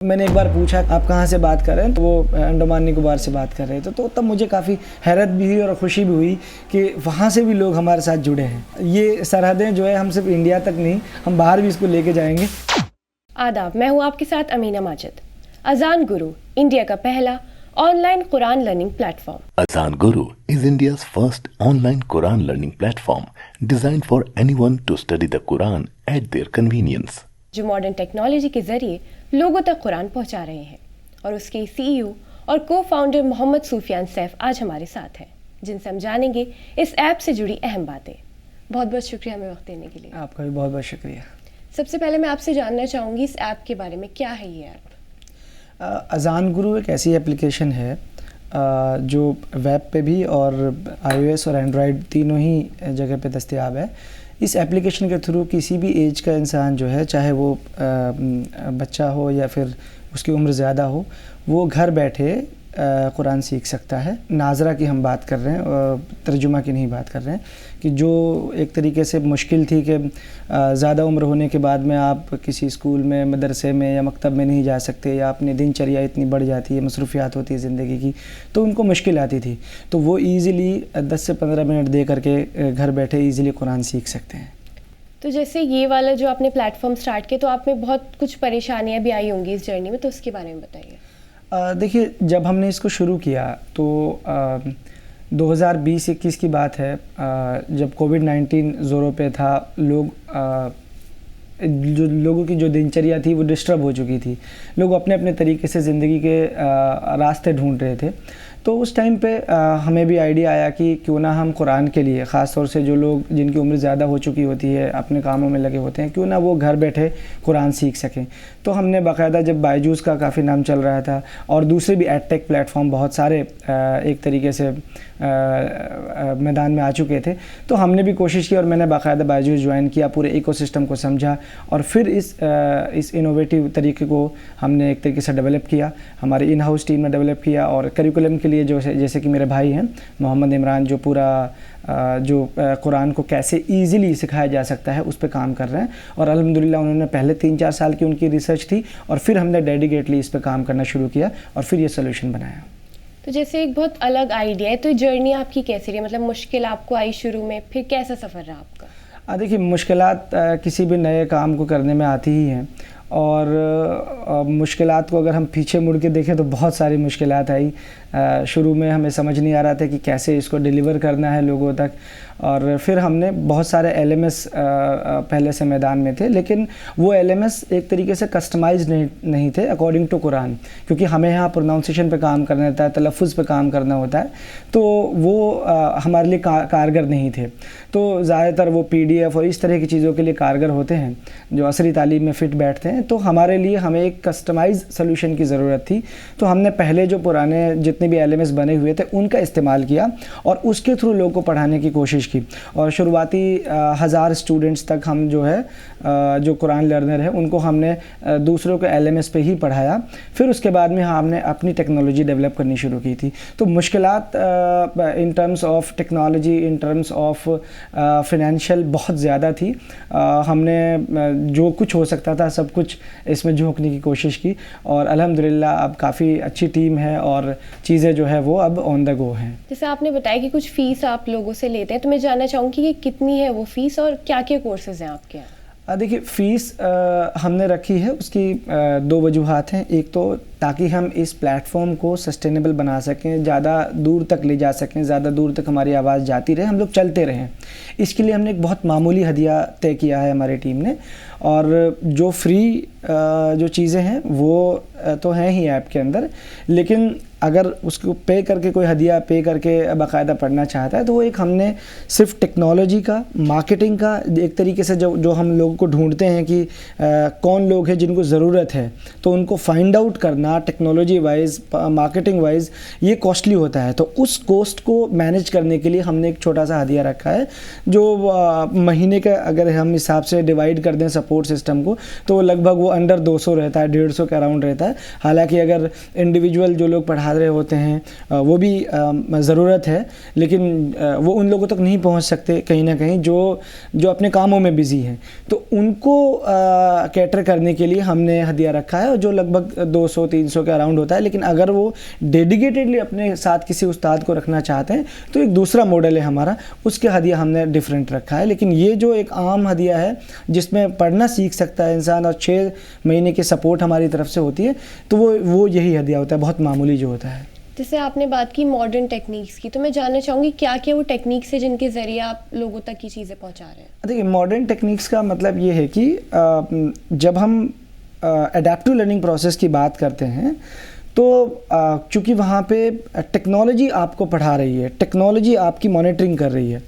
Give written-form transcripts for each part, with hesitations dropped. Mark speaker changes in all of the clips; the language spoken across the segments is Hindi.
Speaker 1: मैंने एक बार पूछा आप कहाँ से बात कर रहे हैं, तो वो अंडमान निकोबार से बात कर रहे थे। तो तब मुझे काफ़ी हैरत भी हुई और ख़ुशी भी हुई कि वहाँ से भी लोग हमारे साथ जुड़े हैं। ये सरहदें जो है हम सिर्फ इंडिया तक नहीं, हम बाहर भी इसको लेके जाएंगे।
Speaker 2: आदाब, मैं हूँ आपके साथ अमीना माजिद। अजान गुरु इंडिया का पहला online Quran learning platform.
Speaker 3: Azan Guru is India's first online Quran learning platform designed for anyone to study the Quran at their convenience.
Speaker 2: जो मॉडर्न टेक्नोलॉजी के जरिए लोगों तक कुरान पहुंचा रहे हैं, और उसके सीईओ और को फाउंडर मोहम्मद सूफियान सैफ आज हमारे साथ हैं, जिनसे हम जानेंगे इस ऐप से जुड़ी अहम बातें। बहुत बहुत शुक्रिया हमें वक्त देने के लिए।
Speaker 1: आपका भी बहुत बहुत शुक्रिया।
Speaker 2: सबसे पहले मैं आपसे जानना चाहूँगी इस ऐप के बारे में, क्या है ये ऐप?
Speaker 1: अजान गुरु एक ऐसी एप्लीकेशन है जो वेब पे भी और iOS और एंड्रॉयड तीनों ही जगह पे दस्तयाब है। इस एप्लीकेशन के थ्रू किसी भी एज का इंसान जो है, चाहे वो बच्चा हो या फिर उसकी उम्र ज़्यादा हो, वो घर बैठे कुरान सीख सकता है। नाजरा की हम बात कर रहे हैं, तर्जुमा की नहीं बात कर रहे हैं, कि जो एक तरीके से मुश्किल थी कि ज़्यादा उम्र होने के बाद में आप किसी स्कूल में, मदरसे में या मकतब में नहीं जा सकते, या अपनी दिनचर्या इतनी बढ़ जाती है, मसरूफियात होती है ज़िंदगी की, तो उनको मुश्किल आती थी। तो वो ईज़िली 10 से 15 मिनट दे करके घर बैठे ईज़िली कुरान सीख सकते हैं।
Speaker 2: तो जैसे ये वाला जो आपने प्लेटफॉर्म स्टार्ट किया, तो आप में बहुत कुछ परेशानियाँ भी आई होंगी इस जर्नी में, तो उसके बारे में बताइए।
Speaker 1: देखिए, जब हमने इसको शुरू किया तो 2020-21 की बात है, जब कोविड-19 ज़ोरों पे था। लोगों की जो दिनचर्या थी वो डिस्टर्ब हो चुकी थी। लोग अपने अपने तरीके से ज़िंदगी के रास्ते ढूंढ रहे थे। तो उस टाइम पे हमें भी आइडिया आया कि क्यों ना हम कुरान के लिए, ख़ास तौर से जो लोग जिनकी उम्र ज़्यादा हो चुकी होती है, अपने कामों में लगे होते हैं, क्यों ना वो घर बैठे कुरान सीख सकें। तो हमने बाकायदा, जब बायजूस का काफ़ी नाम चल रहा था और दूसरे भी एडटेक प्लेटफॉर्म बहुत सारे एक तरीके से मैदान में आ चुके थे, तो हमने भी कोशिश की और मैंने बाकायदा बायजूस ज्वाइन किया, पूरे इकोसिस्टम को समझा और फिर इस इनोवेटिव तरीके को हमने एक तरीके से डेवलप किया, हमारे इन हाउस टीम ने डेवलप किया। और करिकुलम के लिए जो जैसे कि मेरे भाई हैं मोहम्मद इमरान, जो पूरा कुरान को कैसे ईज़िली सिखाया जा सकता है उस पर काम कर रहे हैं। और अल्हम्दुलिल्लाह उन्होंने पहले 3-4 साल की उनकी रिसर्च थी और फिर हमने डेडिकेटली इस पर काम करना शुरू किया और फिर ये सोल्यूशन बनाया।
Speaker 2: तो जैसे एक बहुत अलग आइडिया है, तो जर्नी आपकी कैसी रही? मतलब मुश्किल आपको आई शुरू में, फिर कैसा सफ़र रहा आपका?
Speaker 1: देखिए, मुश्किलात किसी भी नए काम को करने में आती ही हैं, और मुश्किलात को अगर हम पीछे मुड़ के देखें तो बहुत सारी मुश्किलात आई। शुरू में हमें समझ नहीं आ रहा था कि कैसे इसको डिलीवर करना है लोगों तक, और फिर हमने बहुत सारे एलएमएस पहले से मैदान में थे, लेकिन वो एलएमएस एक तरीके से कस्टमाइज नहीं थे अकॉर्डिंग टू कुरान, क्योंकि हमें यहाँ प्रोनाउंसिएशन पे काम करना होता है, तलफ़ुज़ पे काम करना होता है, तो वो हमारे लिए कारगर नहीं थे। तो ज़्यादातर वो पीडीएफ और इस तरह की चीज़ों के लिए कारगर होते हैं जो असरी तालीम में फ़िट बैठते हैं। तो हमारे लिए हमें एक कस्टमाइज़ सॉल्यूशन की ज़रूरत थी। तो हमने पहले जो पुराने जितने भी एलएमएस बने हुए थे उनका इस्तेमाल किया और उसके थ्रू लोगों को पढ़ाने की कोशिश की। और शुरुआती 1000 स्टूडेंट्स तक हम जो है जो कुरान लर्नर है उनको हमने दूसरों के एलएमएस पे ही पढ़ाया। फिर उसके बाद में हमने अपनी टेक्नोलॉजी डेवलप करनी शुरू की थी। तो मुश्किलात in terms of technology, in terms of financial बहुत ज़्यादा थी। हमने जो कुछ हो सकता था सब कुछ इसमें झोंकने की कोशिश की, और अल्हम्दुलिल्लाह अब काफ़ी अच्छी टीम है और चीज़ें जो है वो अब ऑन द गो हैं।
Speaker 2: जैसे आपने बताया कि कुछ फ़ीस आप लोगों से लेते हैं, तो मैं जानना चाहूँगी कि कितनी है वो फ़ीस और क्या क्या कोर्सेज़ हैं आपके यहाँ?
Speaker 1: देखिए, फ़ीस हमने रखी है, उसकी 2 वजूहात हैं। एक तो ताकि हम इस प्लेटफॉर्म को सस्टेनेबल बना सकें, ज़्यादा दूर तक ले जा सकें, ज़्यादा दूर तक हमारी आवाज़ जाती रहे, हम लोग चलते रहें। इसके लिए हमने एक बहुत मामूली हदिया तय किया है हमारी टीम ने, और जो फ्री जो चीज़ें हैं वो तो हैं ही ऐप के अंदर, लेकिन अगर उसको पे करके कोई हदिया पे करके बाकायदा पढ़ना चाहता है तो वो एक हमने सिर्फ टेक्नोलॉजी का, मार्केटिंग का, एक तरीके से जो हम लोगों को ढूंढते हैं कि कौन लोग हैं जिनको ज़रूरत है, तो उनको फाइंड आउट करना करना टेक्नोलॉजी वाइज, मार्केटिंग वाइज ये कॉस्टली होता है। तो उस कॉस्ट को मैनेज करने के लिए हमने एक छोटा सा हदिया रखा है जो महीने का अगर हम हिसाब से डिवाइड कर दें सपोर्ट सिस्टम को तो लगभग वो अंडर 200 रहता है, 150 के अराउंड रहता है। हालांकि अगर इंडिविजुअल जो लोग पढ़ा रहे होते हैं वो भी ज़रूरत है, लेकिन वो उन लोगों तक नहीं पहुंच सकते कहीं ना कहीं जो अपने कामों में बिजी हैं। तो उनको कैटर करने के लिए हमने हदिया रखा है जो लगभग 200-300 के अराउंड होता है। लेकिन अगर वो डेडिकेटेडली अपने साथ किसी उस्ताद को रखना चाहते हैं तो एक दूसरा मॉडल है हमारा, उसके हदिया हमने डिफरेंट रखा है। लेकिन ये जो एक आम हदिया है जिसमें पढ़ना सीख सकता है इंसान और 6 महीने की सपोर्ट हमारी तरफ से होती है, तो वो यही हदिया होता है, बहुत मामूली जो होता है।
Speaker 2: जैसे आपने बात की मॉडर्न टेक्निक्स की, तो मैं जानना चाहूँगी क्या क्या वो टेक्निक्स है जिनके ज़रिए आप लोगों तक ये चीज़ें पहुँचा रहे हैं?
Speaker 1: देखिए, मॉडर्न टेक्निक्स का मतलब ये है कि जब हम एडेप्टिव लर्निंग प्रोसेस की बात करते हैं तो चूँकि वहाँ पे टेक्नोलॉजी आपको पढ़ा रही है, टेक्नोलॉजी आपकी मॉनिटरिंग कर रही है,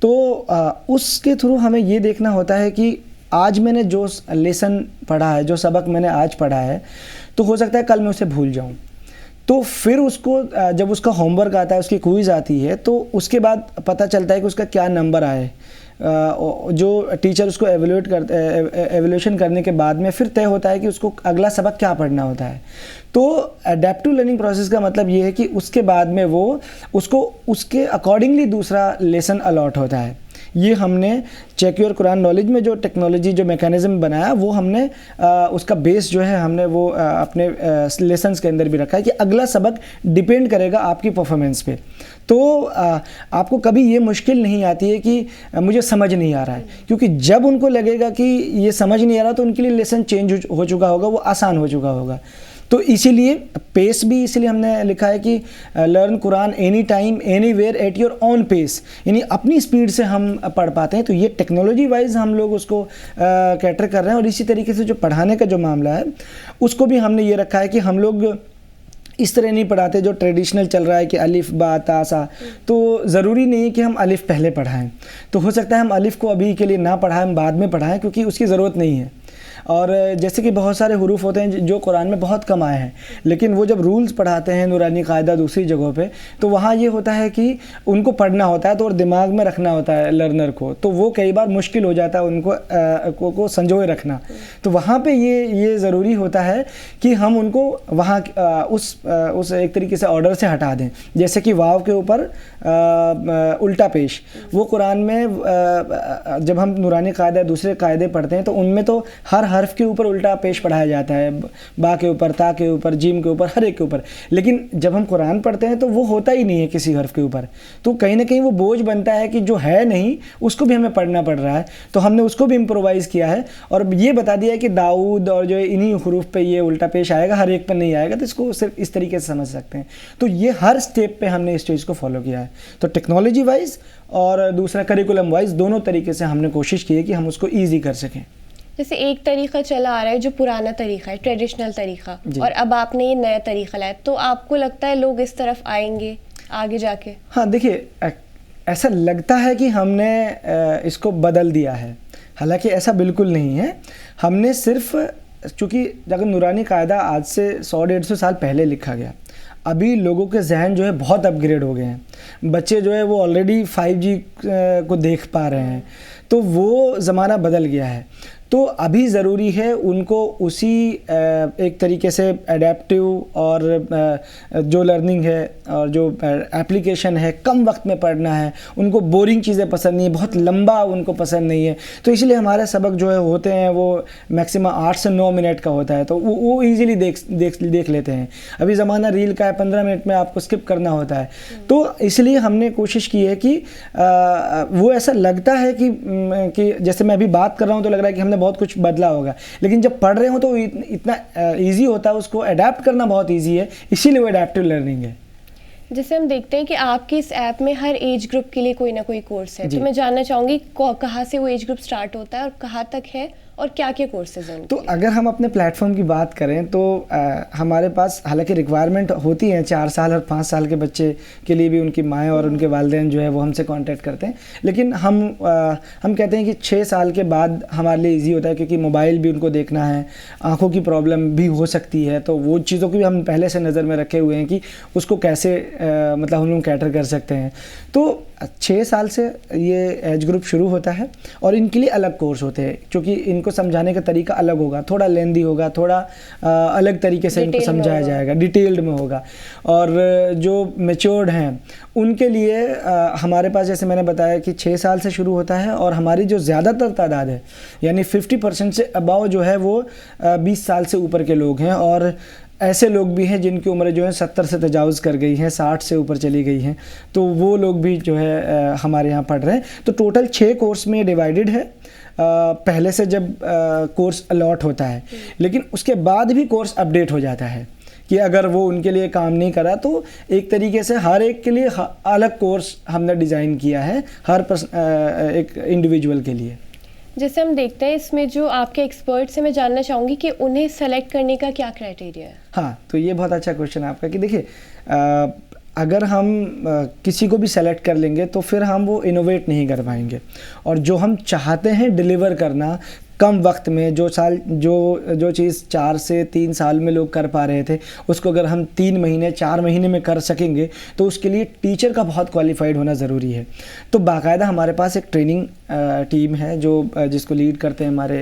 Speaker 1: तो उसके थ्रू हमें ये देखना होता है कि आज मैंने जो लेसन पढ़ा है, जो सबक मैंने आज पढ़ा है, तो हो सकता है कल मैं उसे भूल जाऊँ। तो फिर उसको जब उसका होमवर्क आता है, उसकी क्विज़ आती है, तो उसके बाद पता चलता है कि उसका क्या नंबर आए। जो टीचर उसको एवेल्यूशन करने के बाद में फिर तय होता है कि उसको अगला सबक क्या पढ़ना होता है। तो एडेप्टिव लर्निंग प्रोसेस का मतलब ये है कि उसके बाद में वो उसको उसके अकॉर्डिंगली दूसरा लेसन अलॉट होता है। ये हमने चेक योर कुरान नॉलेज में जो टेक्नोलॉजी जो मैकेनिज्म बनाया वो हमने उसका बेस जो है हमने वो अपने लेसन्स के अंदर भी रखा है कि अगला सबक डिपेंड करेगा आपकी परफॉर्मेंस पे। तो आपको कभी ये मुश्किल नहीं आती है कि मुझे समझ नहीं आ रहा है, क्योंकि जब उनको लगेगा कि ये समझ नहीं आ रहा तो उनके लिए लेसन चेंज हो चुका होगा, वो आसान हो चुका होगा। तो इसीलिए पेस भी इसलिए हमने लिखा है कि learn Quran any time anywhere at your own pace, यानी अपनी स्पीड से हम पढ़ पाते हैं। तो ये टेक्नोलॉजी वाइज हम लोग उसको कैटर कर रहे हैं। और इसी तरीके से जो पढ़ाने का जो मामला है उसको भी हमने ये रखा है कि हम लोग इस तरह नहीं पढ़ाते जो ट्रेडिशनल चल रहा है कि अलिफ बा ता सा। तो ज़रूरी नहीं है कि हम अलिफ पहले पढ़ाएं, तो हो सकता है हम अलिफ को अभी के लिए ना पढ़ाएं, हम बाद में पढ़ाएं, क्योंकि उसकी ज़रूरत नहीं है। और जैसे कि बहुत सारे हुरूफ होते हैं जो कुरान में बहुत कम आए हैं, लेकिन वो जब रूल्स पढ़ाते हैं नूरानी कायदा दूसरी जगहों पे, तो वहाँ ये होता है कि उनको पढ़ना होता है तो और दिमाग में रखना होता है लर्नर को, तो वो कई बार मुश्किल हो जाता है उनको को संजोए रखना। तो वहाँ पे ये ज़रूरी होता है कि हम उनको वहाँ उस एक तरीके से ऑर्डर से हटा दें। जैसे कि वाव के ऊपर उल्टा पेश, वो कुरान में जब हम नूरानी कायदा दूसरे कायदे पढ़ते हैं तो उनमें तो हर हर्फ के ऊपर उल्टा पेश पढ़ाया जाता है, बा के ऊपर, ता के ऊपर, जीम के ऊपर, हर एक के ऊपर। लेकिन जब हम कुरान पढ़ते हैं तो वो होता ही नहीं है किसी हर्फ के ऊपर, तो कहीं ना कहीं वो बोझ बनता है कि जो है नहीं उसको भी हमें पढ़ना पड़ रहा है। तो हमने उसको भी इम्प्रोवाइज़ किया है और ये बता दिया है कि दाऊद और जो इन्हीं हुरूफ पे ये उल्टा पेश आएगा, हर एक पर नहीं आएगा, तो इसको सिर्फ इस तरीके से समझ सकते हैं। तो ये हर स्टेप पे हमने इस चीज़ को फॉलो किया है। तो टेक्नोलॉजी वाइज और दूसरा करिकुलम वाइज दोनों तरीके से हमने कोशिश की है कि हम उसको ईजी कर सकें।
Speaker 2: जैसे एक तरीका चला आ रहा है जो पुराना तरीका है, ट्रेडिशनल तरीका, और अब आपने ये नया तरीका लाया, तो आपको लगता है लोग इस तरफ आएंगे आगे जाके? हाँ,
Speaker 1: देखिए, ऐसा लगता है कि हमने इसको बदल दिया है, हालांकि ऐसा बिल्कुल नहीं है। हमने सिर्फ चूँकि अगर नूरानी कायदा आज से 100-150 साल पहले लिखा गया, अभी लोगों के जहन जो है बहुत अपग्रेड हो गए हैं। बच्चे जो है वो ऑलरेडी 5G को देख पा रहे हैं, तो वो ज़माना बदल गया है। तो अभी ज़रूरी है उनको उसी एक तरीके से एडेप्टिव और जो लर्निंग है और जो एप्लीकेशन है, कम वक्त में पढ़ना है, उनको बोरिंग चीज़ें पसंद नहीं है, बहुत लंबा उनको पसंद नहीं है। तो इसलिए हमारे सबक जो है होते हैं वो मैक्सिमम 8 से 9 मिनट का होता है, तो वो ईज़िली देख लेते हैं। अभी ज़माना रील का है, 15 मिनट में आपको स्किप करना होता है। तो इसलिए हमने कोशिश की है कि वो ऐसा लगता है कि जैसे मैं अभी बात कर रहा हूँ तो लग रहा है कि हमने बहुत कुछ बदला होगा, लेकिन जब पढ़ रहे हो तो इतना इजी होता है, उसको अडेप्ट करना बहुत इजी है, इसीलिए वो एडेप्टिव लर्निंग है।
Speaker 2: जैसे हम देखते हैं कि आपके इस ऐप में हर एज ग्रुप के लिए कोई ना कोई कोर्स है, तो मैं जानना चाहूँगी कहाँ से वो एज ग्रुप स्टार्ट होता है और कहाँ तक है और क्या क्या कोर्सेज हैं
Speaker 1: तो अगर हम अपने प्लेटफॉर्म की बात करें तो हमारे पास हालांकि रिक्वायरमेंट होती है 4 साल और 5 साल के बच्चे के लिए भी उनकी माएँ और उनके वालिदैन जो है वो हमसे कांटेक्ट करते हैं, लेकिन हम कहते हैं कि 6 साल के बाद हमारे लिए इजी होता है, क्योंकि मोबाइल भी उनको देखना है, आँखों की प्रॉब्लम भी हो सकती है, तो वो चीज़ों को भी हम पहले से नज़र में रखे हुए हैं कि उसको कैसे मतलब हम लोग कैटर कर सकते हैं। तो 6 साल से ये एज ग्रुप शुरू होता है और इनके लिए अलग कोर्स होते हैं, क्योंकि इनको समझाने का तरीका अलग होगा, थोड़ा लेंदी होगा, थोड़ा अलग तरीके से इनको समझाया जाएगा, डिटेल्ड में होगा। और जो मैच्योर्ड हैं उनके लिए हमारे पास, जैसे मैंने बताया कि 6 साल से शुरू होता है, और हमारी जो ज़्यादातर तादाद है यानी 50% से अबाव जो है वो 20 साल से ऊपर के लोग हैं, और ऐसे लोग भी हैं जिनकी उम्र जो है 70 से तजावुज़ कर गई है, 60 से ऊपर चली गई हैं, तो वो लोग भी जो है हमारे यहाँ पढ़ रहे हैं। तो टोटल 6 कोर्स में डिवाइडेड है पहले से जब कोर्स अलॉट होता है, लेकिन उसके बाद भी कोर्स अपडेट हो जाता है कि अगर वो उनके लिए काम नहीं करा तो एक तरीके से हर एक के लिए अलग कोर्स हमने डिज़ाइन किया है, हर एक इंडिविजुअल के लिए।
Speaker 2: जैसे हम देखते हैं इसमें जो आपके एक्सपर्ट से मैं जानना चाहूँगी कि उन्हें सेलेक्ट करने का क्या क्राइटेरिया है? हाँ,
Speaker 1: तो ये बहुत अच्छा क्वेश्चन है आपका कि देखिए अगर हम किसी को भी सेलेक्ट कर लेंगे तो फिर हम वो इनोवेट नहीं कर पाएंगे, और जो हम चाहते हैं डिलीवर करना कम वक्त में, जो चीज़ 4 से 3 साल में लोग कर पा रहे थे उसको अगर हम 3 महीने 4 महीने में कर सकेंगे तो उसके लिए टीचर का बहुत क्वालिफाइड होना ज़रूरी है। तो बाकायदा हमारे पास एक ट्रेनिंग टीम है जिसको लीड करते हैं हमारे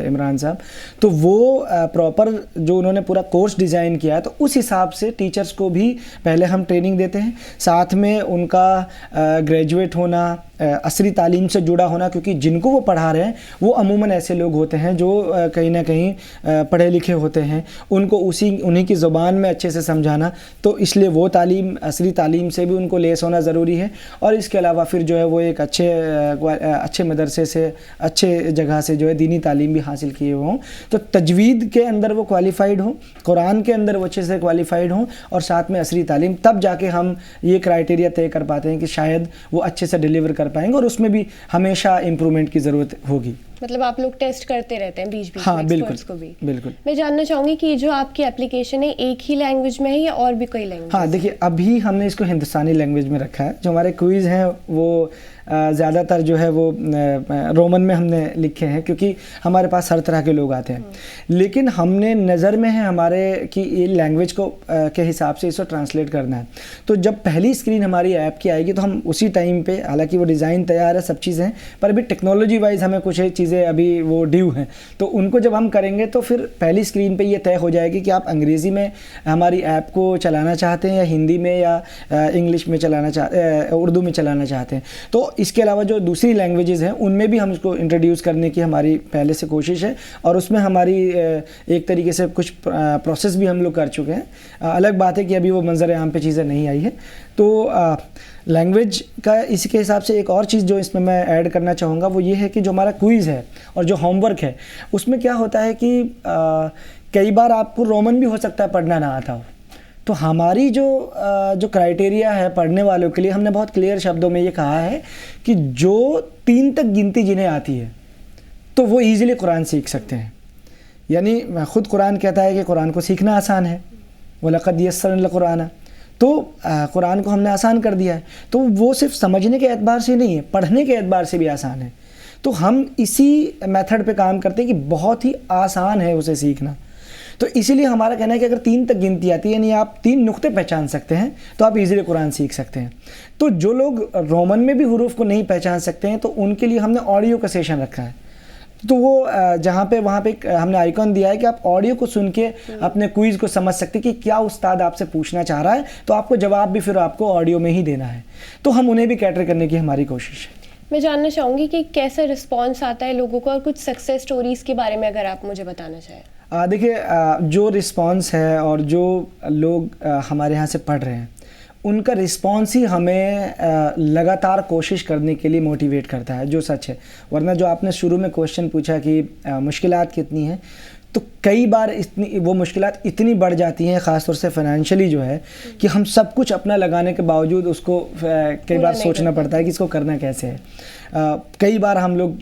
Speaker 1: इमरान साहब, तो वो प्रॉपर जो उन्होंने पूरा कोर्स डिज़ाइन किया है तो उस हिसाब से टीचर्स को भी पहले हम ट्रेनिंग देते हैं, साथ में उनका ग्रेजुएट होना, असरी तालीम से जुड़ा होना, क्योंकि जिनको वो पढ़ा रहे हैं वो अमूमन ऐसे लोग होते हैं जो कहीं ना कहीं पढ़े लिखे होते हैं, उनको उन्हीं की ज़ुबान में अच्छे से समझाना, तो इसलिए वो तालीम, असरी तालीम से भी उनको लेस होना ज़रूरी है। और इसके अलावा फिर जो है वो एक अच्छे मदरसे से, अच्छे जगह से जो है दीनी तालीम भी हासिल किए हों, तो तजवीद के अंदर वो क्वालिफ़ाइड हों, कुरान के अंदर वो अच्छे से क्वालिफ़ाइड हों, और साथ में असरी तालीम, तब जाके हम ये क्राइटेरिया तय कर पाते हैं कि शायद वो अच्छे से डिलीवर कर पाएंगे, और उसमें भी हमेशा इम्प्रूवमेंट की ज़रूरत होगी।
Speaker 2: मतलब आप लोग टेस्ट करते रहते हैं बीच-बीच
Speaker 1: हाँ,
Speaker 2: में एक्सपर्ट्स को भी?
Speaker 1: बिल्कुल।
Speaker 2: मैं जानना चाहूँगी कि जो आपकी एप्लीकेशन है एक ही लैंग्वेज में है या और भी कोई लैंग्वेज?
Speaker 1: हाँ, देखिए अभी हमने इसको हिंदुस्तानी लैंग्वेज में रखा है। जो हमारे क्विज़ हैं वो ज़्यादातर जो है वो रोमन में हमने लिखे हैं, क्योंकि हमारे पास हर तरह के लोग आते हैं, लेकिन हमने नज़र में है हमारे कि ये लैंग्वेज को के हिसाब से इसको ट्रांसलेट करना है। तो जब पहली स्क्रीन हमारी ऐप की आएगी तो हम उसी टाइम पे, हालांकि वो डिज़ाइन तैयार है, सब चीज़ें हैं, पर अभी टेक्नोलॉजी वाइज हमें कुछ चीज़ें अभी वो ड्यू हैं, तो उनको जब हम करेंगे तो फिर पहली स्क्रीन पे ये तय हो जाएगी कि आप अंग्रेज़ी में हमारी ऐप को चलाना चाहते हैं या हिंदी में या इंग्लिश में उर्दू में चलाना चाहते हैं। तो इसके अलावा जो दूसरी लैंग्वेजेस हैं उनमें भी हम इसको इंट्रोड्यूस करने की हमारी पहले से कोशिश है, और उसमें हमारी एक तरीके से कुछ प्रोसेस भी हम लोग कर चुके हैं। अलग बात है कि अभी वो मंजर आम पे चीज़ें नहीं आई है। तो लैंग्वेज का इसके हिसाब से एक और चीज़ जो इसमें मैं ऐड करना चाहूँगा वो ये है कि जो हमारा क्विज़ है और जो होमवर्क है उसमें क्या होता है कि कई बार आपको रोमन भी हो सकता है पढ़ना ना आता हो, तो हमारी जो क्राइटेरिया है पढ़ने वालों के लिए, हमने बहुत क्लियर शब्दों में ये कहा है कि जो 3 तक गिनती जिन्हें आती है तो वो ईज़िली कुरान सीख सकते हैं। यानी ख़ुद कुरान कहता है कि कुरान को सीखना आसान है, वलक़द यस्सरना कुरान, तो कुरान को हमने आसान कर दिया है। तो वो सिर्फ समझने के एतबार से नहीं है, पढ़ने के एतबार से भी आसान है। तो हम इसी मेथड पे काम करते हैं कि बहुत ही आसान है उसे सीखना। तो इसीलिए हमारा कहना है कि अगर 3 तक गिनती आती है, यानी आप 3 नुक्ते पहचान सकते हैं, तो आप इजीली कुरान सीख सकते हैं। तो जो लोग रोमन में भी हुरूफ को नहीं पहचान सकते हैं तो उनके लिए हमने ऑडियो का सेशन रखा है। तो वो जहाँ पे वहाँ पे हमने आइकॉन दिया है कि आप ऑडियो को सुन के अपने क्विज़ को समझ सकते हैं कि क्या उस्ताद आपसे पूछना चाह रहा है, तो आपको जवाब भी फिर आपको ऑडियो में ही देना है। तो हम उन्हें भी कैटर करने की हमारी कोशिश है।
Speaker 2: मैं जानना चाहूँगी कि कैसा रिस्पॉन्स आता है लोगों को, और कुछ सक्सेस स्टोरीज़ के बारे में अगर आप मुझे बताना चाहें।
Speaker 1: देखिए जो रिस्पॉन्स है और जो लोग हमारे यहाँ से पढ़ रहे हैं उनका रिस्पॉन्स ही हमें लगातार कोशिश करने के लिए मोटिवेट करता है, जो सच है। वरना जो आपने शुरू में क्वेश्चन पूछा कि मुश्किलात कितनी हैं, तो कई बार इतनी वो मुश्किलात इतनी बढ़ जाती हैं, ख़ासतौर से फाइनेंशियली जो है, कि हम सब कुछ अपना लगाने के बावजूद उसको कई बार सोचना पड़ता है कि इसको करना कैसे है। कई बार हम लोग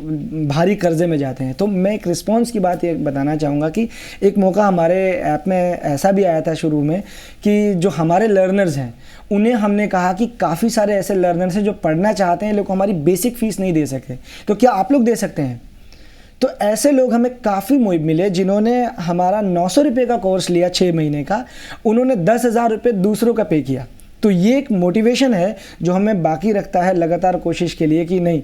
Speaker 1: भारी कर्जे में जाते हैं। तो मैं एक रिस्पॉन्स की बात ये बताना चाहूँगा कि एक मौका हमारे ऐप में ऐसा भी आया था शुरू में कि जो हमारे लर्नर्स हैं उन्हें हमने कहा कि काफ़ी सारे ऐसे लर्नर्स हैं जो पढ़ना चाहते हैं लेकिन हमारी बेसिक फ़ीस नहीं दे सके, तो क्या आप लोग दे सकते हैं? तो ऐसे लोग हमें काफ़ी मिले जिन्होंने हमारा 900 रुपये का कोर्स लिया 6 महीने का, उन्होंने 10,000 रुपये दूसरों का पे किया। तो ये एक मोटिवेशन है जो हमें बाकी रखता है लगातार कोशिश के लिए कि नहीं,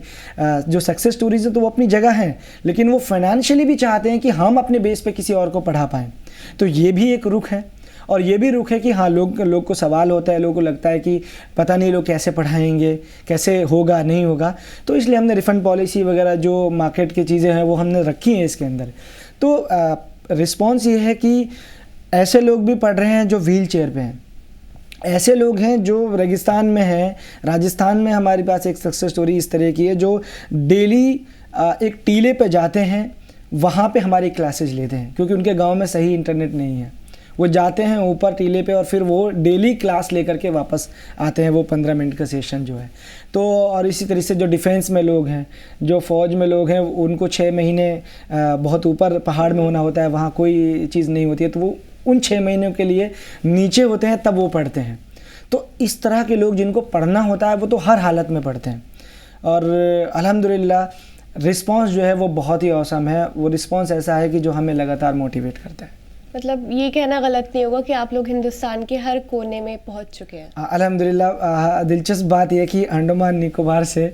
Speaker 1: जो सक्सेस स्टोरीज है तो वो अपनी जगह हैं, लेकिन वो फाइनेंशियली भी चाहते हैं कि हम अपने बेस पे किसी और को पढ़ा पाएँ। तो ये भी एक रुख है। और ये भी रुख है कि हाँ, लोग को सवाल होता है, लोगों को लगता है कि पता नहीं लोग कैसे पढ़ाएंगे, कैसे होगा नहीं होगा, तो इसलिए हमने रिफ़ंड पॉलिसी वगैरह जो मार्केट की चीज़ें हैं वो हमने रखी हैं इसके अंदर। तो रिस्पॉन्स ये है कि ऐसे लोग भी पढ़ रहे हैं जो व्हील चेयर पर हैं, ऐसे लोग हैं जो रेगिस्तान में हैं। राजस्थान में हमारे पास एक सक्सेस स्टोरी इस तरह की है जो डेली एक टीले पे जाते हैं, वहाँ पे हमारी क्लासेज लेते हैं क्योंकि उनके गांव में सही इंटरनेट नहीं है। वो जाते हैं ऊपर टीले पे और फिर वो डेली क्लास लेकर के वापस आते हैं, वो 15 मिनट का सेशन जो है। तो और इसी तरह से जो डिफेंस में लोग हैं, जो फ़ौज में लोग हैं, उनको 6 महीने बहुत ऊपर पहाड़ में होना होता है, वहाँ कोई चीज़ नहीं होती है, तो वो उन 6 महीनों के लिए नीचे होते हैं तब वो पढ़ते हैं। तो इस तरह के लोग जिनको पढ़ना होता है वो तो हर हालत में पढ़ते हैं। और अल्हम्दुलिल्लाह रिस्पांस जो है वो बहुत ही औसम है। वो रिस्पांस ऐसा है कि जो हमें लगातार मोटिवेट करता है।
Speaker 2: मतलब ये कहना गलत नहीं होगा कि आप लोग हिंदुस्तान के हर कोने में पहुंच चुके हैं।
Speaker 1: अल्हम्दुलिल्लाह दिलचस्प बात यह कि अंडमान निकोबार से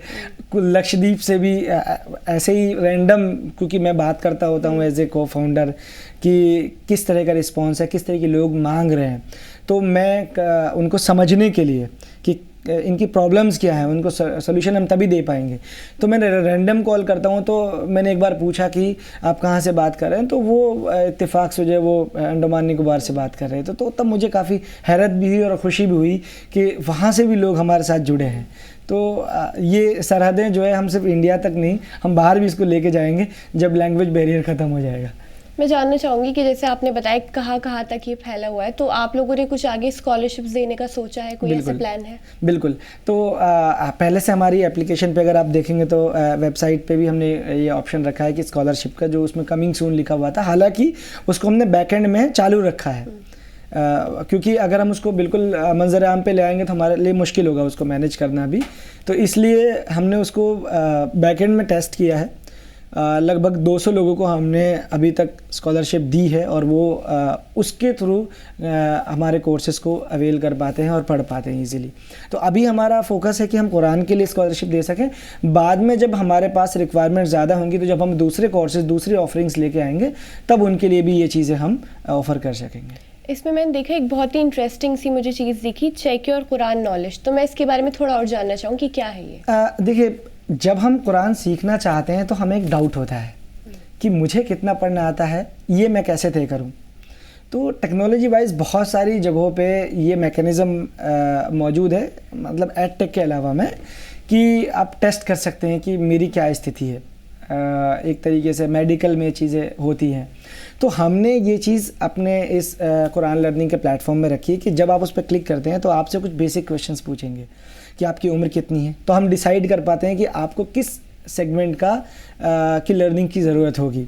Speaker 1: लक्षद्वीप से भी ऐसे ही रैंडम, क्योंकि मैं बात करता होता हूँ एज ए को फाउंडर कि किस तरह का रिस्पांस है, किस तरह के लोग मांग रहे हैं, तो मैं उनको समझने के लिए कि इनकी प्रॉब्लम्स क्या है, उनको सोल्यूशन हम तभी दे पाएंगे। तो मैं रैंडम कॉल करता हूँ। तो मैंने एक बार पूछा कि आप कहाँ से बात कर रहे हैं, तो वो इत्तेफाक से जो है वो अंडमान निकोबार से बात कर रहे थे। तो तब मुझे काफ़ी हैरत भी हुई और ख़ुशी भी हुई कि वहाँ से भी लोग हमारे साथ जुड़े हैं। तो ये सरहदें जो है हम सिर्फ इंडिया तक नहीं, हम बाहर भी इसको लेके जाएंगे जब लैंग्वेज बैरियर ख़त्म हो जाएगा।
Speaker 2: मैं जानना चाहूँगी कि जैसे आपने बताया कहाँ तक ये फैला हुआ है, तो आप लोगों ने कुछ आगे स्कॉलरशिप्स देने का सोचा है, कोई ऐसा प्लान है?
Speaker 1: बिल्कुल। तो पहले से हमारी एप्लीकेशन पे अगर आप देखेंगे तो वेबसाइट पे भी हमने ये ऑप्शन रखा है कि स्कॉलरशिप का, जो उसमें कमिंग सून लिखा हुआ था, हालांकि उसको हमने बैकएंड में चालू रखा है क्योंकि अगर हम उसको बिल्कुल मंजर आम पे ले आएंगे तो हमारे लिए मुश्किल होगा उसको मैनेज करना भी। तो इसलिए हमने उसको बैकएंड में टेस्ट किया है। लगभग 200 लोगों को हमने अभी तक स्कॉलरशिप दी है और वो उसके थ्रू हमारे कोर्सेज़ को अवेल कर पाते हैं और पढ़ पाते हैं इजीली। तो अभी हमारा फोकस है कि हम कुरान के लिए स्कॉलरशिप दे सकें। बाद में जब हमारे पास रिक्वायरमेंट ज़्यादा होंगी तो जब हम दूसरे कोर्सेज़, दूसरी ऑफरिंग्स लेके आएंगे तब उनके लिए भी ये चीज़ें हम ऑफ़र कर सकेंगे।
Speaker 2: इसमें मैंने देखा एक बहुत ही इंटरेस्टिंग सी मुझे चीज़ दिखी, चेक योर कुरान नॉलेज। तो मैं इसके बारे में थोड़ा और जानना चाहूँ कि क्या है ये?
Speaker 1: देखिए, जब हम कुरान सीखना चाहते हैं तो हमें एक डाउट होता है कि मुझे कितना पढ़ना आता है, ये मैं कैसे तय करूं। तो टेक्नोलॉजी वाइज बहुत सारी जगहों पे ये मैकेनिज़्म मौजूद है, मतलब एड टेक के अलावा में, कि आप टेस्ट कर सकते हैं कि मेरी क्या स्थिति है। एक तरीके से मेडिकल में चीज़ें होती हैं। तो हमने ये चीज़ अपने इस कुरान लर्निंग के प्लेटफॉर्म में रखी है कि जब आप उस पर क्लिक करते हैं तो आपसे कुछ बेसिक क्वेश्चंस पूछेंगे कि आपकी उम्र कितनी है, तो हम डिसाइड कर पाते हैं कि आपको किस सेगमेंट की लर्निंग की ज़रूरत होगी।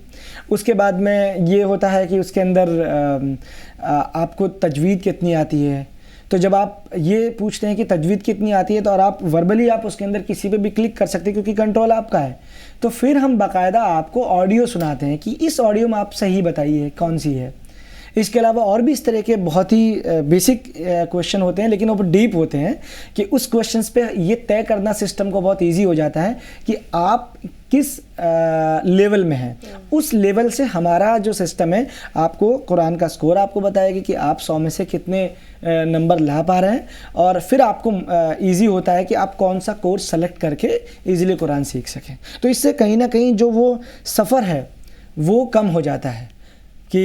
Speaker 1: उसके बाद में ये होता है कि उसके अंदर आपको तजवीद कितनी आती है। तो जब आप ये पूछते हैं कि तजवीद कितनी आती है तो और आप वर्बली आप उसके अंदर किसी पे भी क्लिक कर सकते हैं क्योंकि कंट्रोल आपका है। तो फिर हम बाकायदा आपको ऑडियो सुनाते हैं कि इस ऑडियो में आप सही बताइए कौन सी है। इसके अलावा और भी इस तरह के बहुत ही बेसिक क्वेश्चन होते हैं, लेकिन वो डीप होते हैं कि उस क्वेश्चंस पे ये तय करना सिस्टम को बहुत इजी हो जाता है कि आप किस लेवल में हैं। उस लेवल से हमारा जो सिस्टम है आपको कुरान का स्कोर आपको बताएगी कि आप 100 में से कितने नंबर ला पा रहे हैं, और फिर आपको इजी होता है कि आप कौन सा कोर्स सेलेक्ट करके इजीली कुरान सीख सकें। तो इससे कहीं ना कहीं जो वो सफ़र है वो कम हो जाता है कि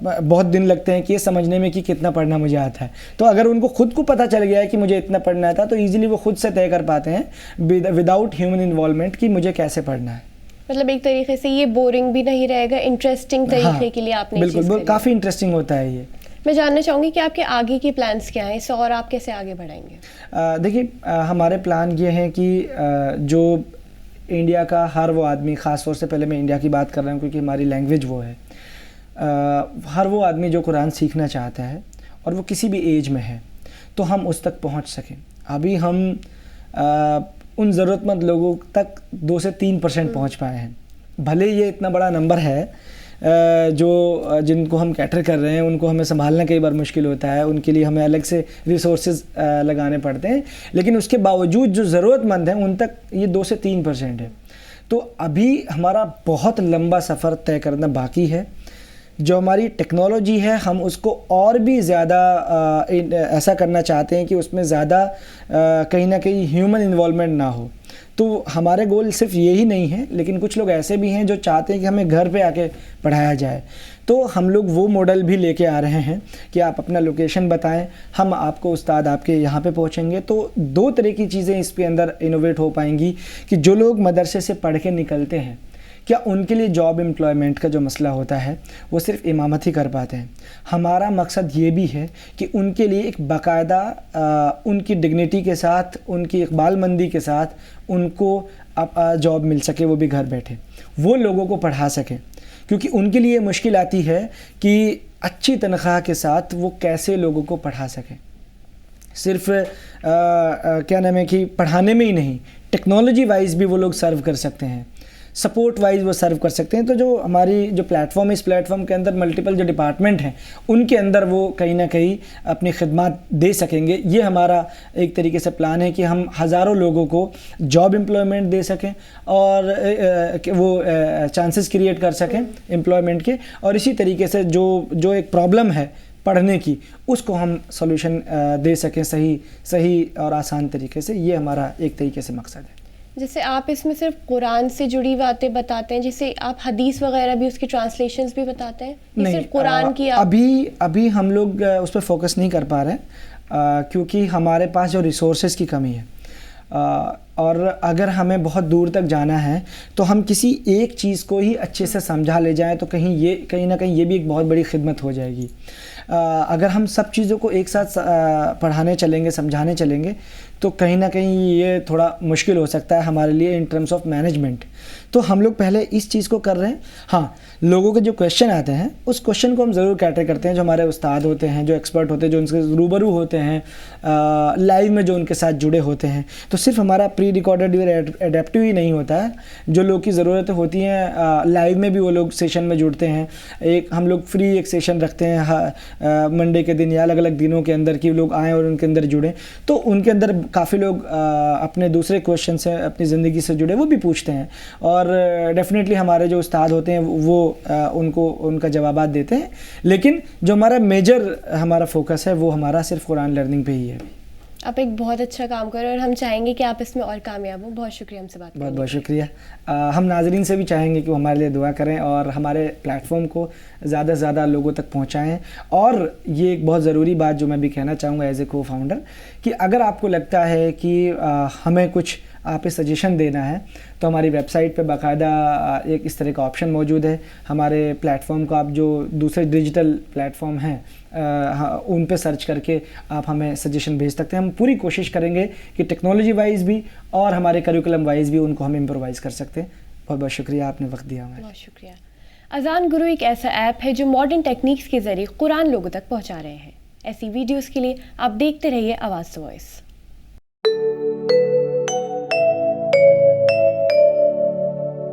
Speaker 1: बहुत दिन लगते हैं कि ये समझने में कि कितना पढ़ना मुझे आता है। तो अगर उनको खुद को पता चल गया है कि मुझे इतना पढ़ना आता है तो ईजिली वो खुद से तय कर पाते हैं विदाउट ह्यूमन इन्वॉल्वमेंट कि मुझे कैसे पढ़ना है।
Speaker 2: मतलब एक तरीके से ये बोरिंग भी नहीं रहेगा, इंटरेस्टिंग तरीके के लिए आपने
Speaker 1: बिल्कुल काफ़ी इंटरेस्टिंग होता है ये।
Speaker 2: मैं जानना चाहूँगी कि आपके आगे के प्लान्स क्या हैं, इसे और आप कैसे आगे बढ़ाएंगे?
Speaker 1: देखिए, हमारे प्लान ये हैं कि जो इंडिया का हर वो आदमी, ख़ास तौर से पहले मैं इंडिया की बात कर रहा हूँ क्योंकि हमारी लैंग्वेज वो है, हर वो आदमी जो कुरान सीखना चाहता है और वो किसी भी एज में है, तो हम उस तक पहुँच सकें। अभी हम उन ज़रूरतमंद लोगों तक 2 से 3% पहुँच पाए हैं। भले ये इतना बड़ा नंबर है जो जिनको हम कैटर कर रहे हैं, उनको हमें संभालना कई बार मुश्किल होता है, उनके लिए हमें अलग से रिसोर्सेज लगाने पड़ते हैं, लेकिन उसके बावजूद जो ज़रूरतमंद हैं उन तक ये 2 से 3% है। तो अभी हमारा बहुत लंबा सफ़र तय करना बाकी है। जो हमारी टेक्नोलॉजी है हम उसको और भी ज़्यादा ऐसा करना चाहते हैं कि उसमें ज़्यादा कहीं ना कहीं ह्यूमन इन्वॉल्वमेंट ना हो। तो हमारे गोल सिर्फ यही नहीं है, लेकिन कुछ लोग ऐसे भी हैं जो चाहते हैं कि हमें घर पे आके पढ़ाया जाए। तो हम लोग वो मॉडल भी लेके आ रहे हैं कि आप अपना लोकेशन बताएं, हम आपको उस्ताद आपके यहाँ पे पहुँचेंगे। तो 2 तरह की चीज़ें इस पे अंदर इनोवेट हो पाएंगी कि जो लोग मदरसे से पढ़ के निकलते हैं, क्या उनके लिए जॉब एम्प्लॉयमेंट का जो मसला होता है वो सिर्फ इमामत ही कर पाते हैं। हमारा मकसद ये भी है कि उनके लिए एक बाकायदा उनकी डिग्निटी के साथ, उनकी इकबालमंदी के साथ उनको जॉब मिल सके, वो भी घर बैठे, वो लोगों को पढ़ा सकें। क्योंकि उनके लिए मुश्किल आती है कि अच्छी तनख्वाह के साथ वो कैसे लोगों को पढ़ा सकें। सिर्फ क्या नाम है कि पढ़ाने में ही नहीं, टेक्नोलॉजी वाइज भी वो लोग सर्व कर सकते हैं, सपोर्ट वाइज वो सर्व कर सकते हैं। तो जो हमारी जो प्लेटफॉर्म है, इस प्लेटफॉर्म के अंदर मल्टीपल जो डिपार्टमेंट हैं उनके अंदर वो कहीं ना कहीं अपनी खिदमत दे सकेंगे। ये हमारा एक तरीके से प्लान है कि हम हज़ारों लोगों को जॉब एम्प्लॉयमेंट दे सकें और वो चांसेस क्रिएट कर सकें एम्प्लॉयमेंट के, और इसी तरीके से जो एक प्रॉब्लम है पढ़ने की, उसको हम सॉल्यूशन दे सकें सही और आसान तरीके से। ये हमारा एक तरीके से मकसद है।
Speaker 2: जैसे आप इसमें सिर्फ कुरान से जुड़ी बातें बताते हैं, जैसे आप हदीस वगैरह भी, उसकी ट्रांसलेशंस भी बताते हैं? नहीं, सिर्फ कुरान की
Speaker 1: अभी हम लोग उस पर फोकस नहीं कर पा रहे हैं क्योंकि हमारे पास जो रिसोर्सेज की कमी है, और अगर हमें बहुत दूर तक जाना है तो हम किसी एक चीज़ को ही अच्छे से समझा ले जाएं तो कहीं ना कहीं ये भी एक बहुत बड़ी खिदमत हो जाएगी। अगर हम सब चीज़ों को एक साथ पढ़ाने चलेंगे, समझाने चलेंगे, तो कहीं ना कहीं ये थोड़ा मुश्किल हो सकता है हमारे लिए इन टर्म्स ऑफ मैनेजमेंट। तो हम लोग पहले इस चीज़ को कर रहे हैं। हाँ, लोगों के जो क्वेश्चन आते हैं उस क्वेश्चन को हम ज़रूर कैटर करते हैं। जो हमारे उस्ताद होते हैं, जो एक्सपर्ट होते हैं, जो उनसे रूबरू होते हैं, लाइव में जो उनके साथ जुड़े होते हैं, तो सिर्फ हमारा प्री रिकॉर्डेड या एडेप्टिव ही नहीं होता है। जो लोग की ज़रूरतें होती हैं लाइव में भी वो लोग सेशन में जुड़ते हैं। एक हम लोग फ्री एक सेशन रखते हैं मंडे के दिन या अलग अलग दिनों के अंदर कि लोग आएँ और उनके अंदर जुड़ें। तो उनके अंदर काफ़ी लोग अपने दूसरे क्वेश्चन से, अपनी ज़िंदगी से जुड़े, वो भी पूछते हैं और डेफिनेटली हमारे जो उस्ताद होते हैं वो उनको उनका जवाबात देते हैं। लेकिन जो हमारा मेजर हमारा फोकस है वो हमारा सिर्फ कुरान लर्निंग पे ही है।
Speaker 2: आप एक बहुत अच्छा काम कर रहे हैं और हम चाहेंगे कि आप इसमें और कामयाब हो। बहुत शुक्रिया हमसे बात करने।
Speaker 1: बहुत शुक्रिया। हम नाजरीन से भी चाहेंगे कि वो हमारे लिए दुआ करें और हमारे प्लेटफॉर्म को ज़्यादा से ज़्यादा लोगों तक पहुंचाएं। और ये एक बहुत ज़रूरी बात जो मैं भी कहना चाहूँगा एज ए को फाउंडर, कि अगर आपको लगता है कि हमें कुछ आप सजेशन देना है तो हमारी वेबसाइट पे बाकायदा एक इस तरह का ऑप्शन मौजूद है। हमारे प्लेटफॉर्म को आप जो दूसरे डिजिटल प्लेटफॉर्म हैं उन पे सर्च करके आप हमें सजेशन भेज सकते हैं। हम पूरी कोशिश करेंगे कि टेक्नोलॉजी वाइज भी और हमारे करिकुलम वाइज भी उनको हम इम्प्रोवाइज़ कर सकते हैं। बहुत बहुत शुक्रिया, आपने वक्त दिया हमें।
Speaker 2: बहुत शुक्रिया। अजान गुरु एक ऐसा ऐप है जो मॉडर्न टेक्निक्स के ज़रिए कुरान लोगों तक पहुँचा रहे हैं। ऐसी वीडियोज़ के लिए आप देखते रहिए आवाज़ वॉइस।